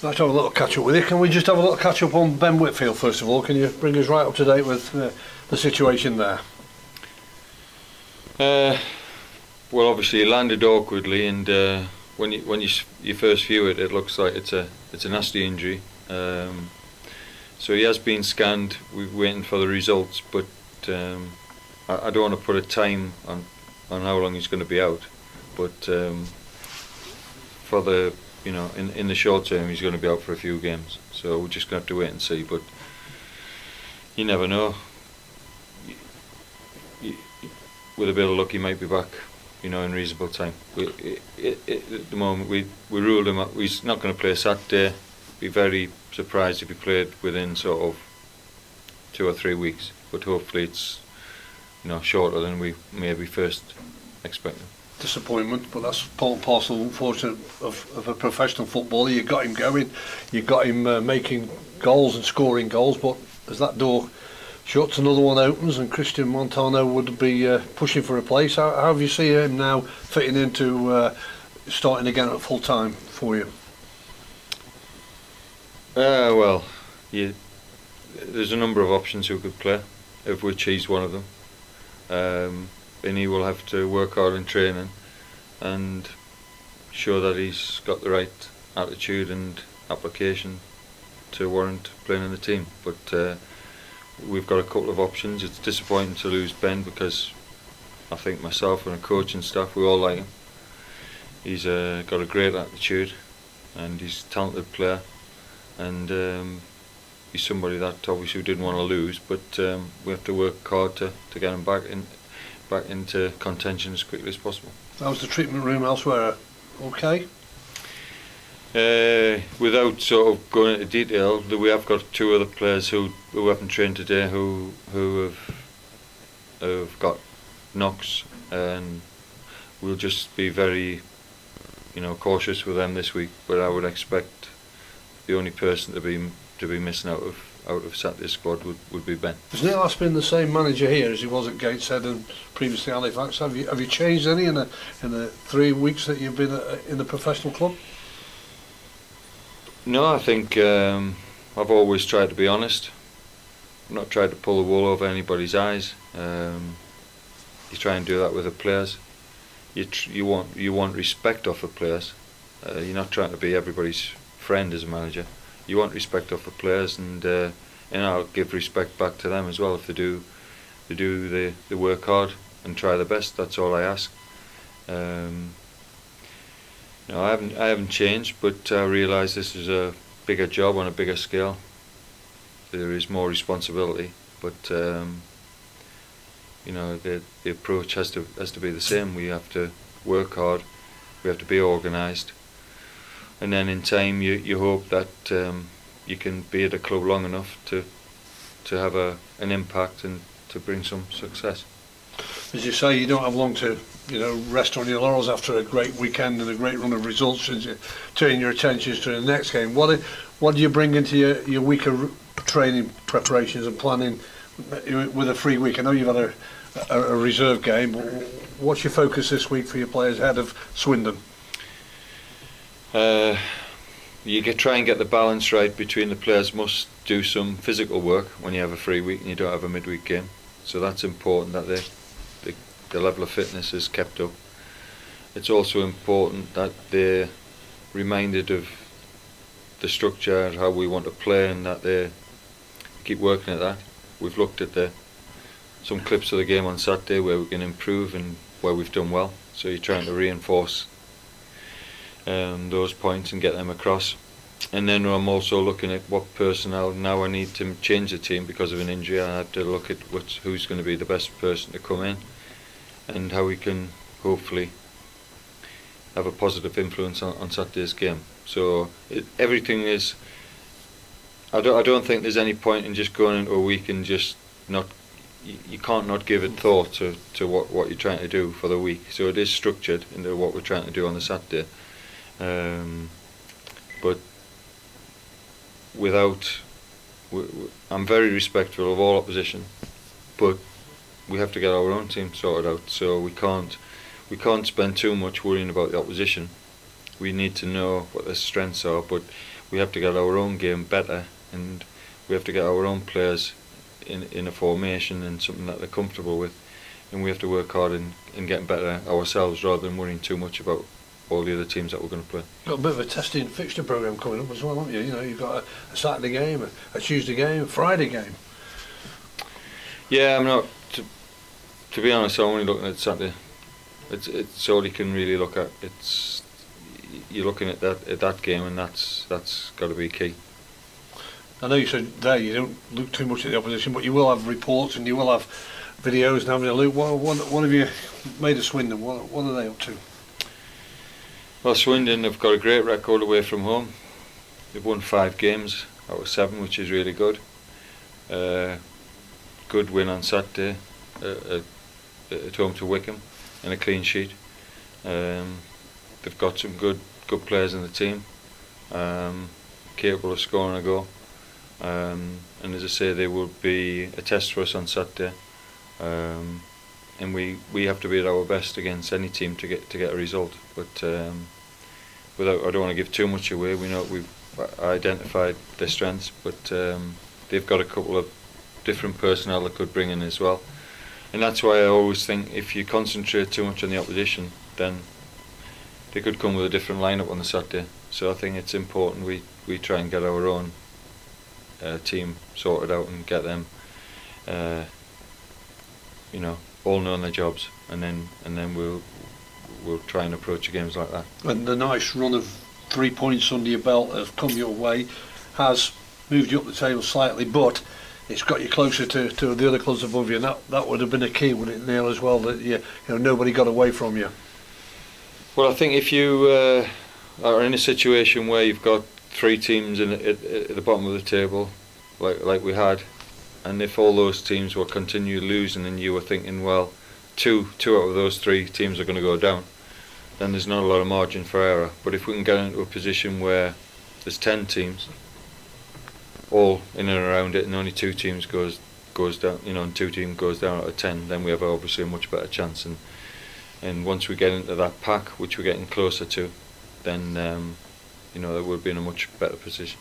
Let's have a little catch up with you. Can we just have a little catch up on Ben Whitfield first of all? Can you bring us right up to date with the situation there? Well, obviously he landed awkwardly, and when you first view it, it looks like it's a nasty injury. So he has been scanned. We're waiting for the results, but I don't want to put a time on how long he's going to be out. But for the in the short term, he's going to be out for a few games. So we're just going to have to wait and see. But you never know. With a bit of luck, he might be back, in reasonable time. At the moment, we ruled him out. He's not going to play Saturday. Be very surprised if he played within sort of 2 or 3 weeks. But hopefully, it's shorter than we maybe first expected. Disappointment, but that's part and parcel, unfortunately, of a professional footballer. You got him going, you got him making goals and scoring goals, but as that door shuts, another one opens, and Christian Montano would be pushing for a place. How have you seen him now fitting into starting again at full time for you? Well, there's a number of options who could play, of which he's one of them. And he will have to work hard in training and show that he's got the right attitude and application to warrant playing in the team. But we've got a couple of options. It's disappointing to lose Ben, because I think myself and the coach and staff, we all like him. He's got a great attitude, and he's a talented player, and he's somebody that obviously we didn't want to lose, but we have to work hard to get him back into contention as quickly as possible. How's the treatment room elsewhere? Okay? Without sort of going into detail, we have got 2 other players who haven't trained today who have got knocks, and we'll just be very cautious with them this week. But I would expect the only person to be missing out of Saturday's squad would be Ben. Has Neil Aspin the same manager here as he was at Gateshead and previously Halifax? Have you changed any in the 3 weeks that you've been in the professional club? No, I think I've always tried to be honest. I've not tried to pull the wool over anybody's eyes. You try and do that with the players. You want respect off the players. You're not trying to be everybody's friend as a manager. You want respect off the players, and I'll give respect back to them as well if they work hard and try their best. That's all I ask. No, I haven't changed, but I realise this is a bigger job on a bigger scale. There is more responsibility, but the approach has to be the same. We have to work hard. We have to be organised. And then in time you hope that you can be at a club long enough to have an impact and to bring some success. As you say, you don't have long to rest on your laurels after a great weekend and a great run of results, and you turn your attentions to the next game. What do you bring into your week of training preparations and planning with a free week? I know you've had a reserve game, but what's your focus this week for your players ahead of Swindon? You try and get the balance right between the players must do some physical work when you have a free week and you don't have a midweek game. So that's important that the level of fitness is kept up. It's also important that they're reminded of the structure and how we want to play, and that they keep working at that. We've looked at some clips of the game on Saturday where we can improve and where we've done well. So you're trying to reinforce those points and get them across. And then I'm also looking at what personnel now I need to change the team because of an injury. I have to look at who's going to be the best person to come in and how we can hopefully have a positive influence on Saturday's game. So everything is. I don't think there's any point in just going into a week and just not. You can't not give it thought to what you're trying to do for the week. So it is structured into what we're trying to do on the Saturday. But I'm very respectful of all opposition, but we have to get our own team sorted out. So we can't spend too much worrying about the opposition. We need to know what their strengths are, but we have to get our own game better, and we have to get our own players in a formation and something that they're comfortable with, and we have to work hard in getting better ourselves rather than worrying too much about all the other teams that we're going to play. You've got a bit of a testing fixture programme coming up as well, haven't you? You know, you've got a Saturday game, a Tuesday game, a Friday game. Yeah, I'm not. To be honest, I'm only looking at Saturday. It's all you can really look at. You're looking at that game, and that's got to be key. I know you said there you don't look too much at the opposition, but you will have reports and you will have videos and having a look. What have you made of Swindon? What are they up to? Well, Swindon have got a great record away from home. They've won 5 games out of 7, which is really good. Good win on Saturday at home to Wickham, and a clean sheet. They've got some good players in the team, capable of scoring a goal. And as I say, they will be a test for us on Saturday. And we have to be at our best against any team to get a result. But I don't want to give too much away. We know we've identified their strengths, but they've got a couple of different personnel that could bring in as well. And that's why I always think if you concentrate too much on the opposition, then they could come with a different lineup on the Saturday. So I think it's important we try and get our own team sorted out and get them, all knowing their jobs, and then we'll try and approach games like that. And the nice run of 3 points under your belt have come your way, has moved you up the table slightly, but it's got you closer to the other clubs above you, and that would have been a key, wouldn't it, Neil, as well, that nobody got away from you. Well, I think if you are in a situation where you've got 3 teams at the bottom of the table, like we had, and if all those teams were continually losing and you were thinking, well, two out of those 3 teams are going to go down, then there's not a lot of margin for error. But if we can get into a position where there's 10 teams all in and around it, and only 2 teams goes down, and 2 teams goes down out of 10, then we have obviously a much better chance. And once we get into that pack, which we're getting closer to, then there will be in a much better position.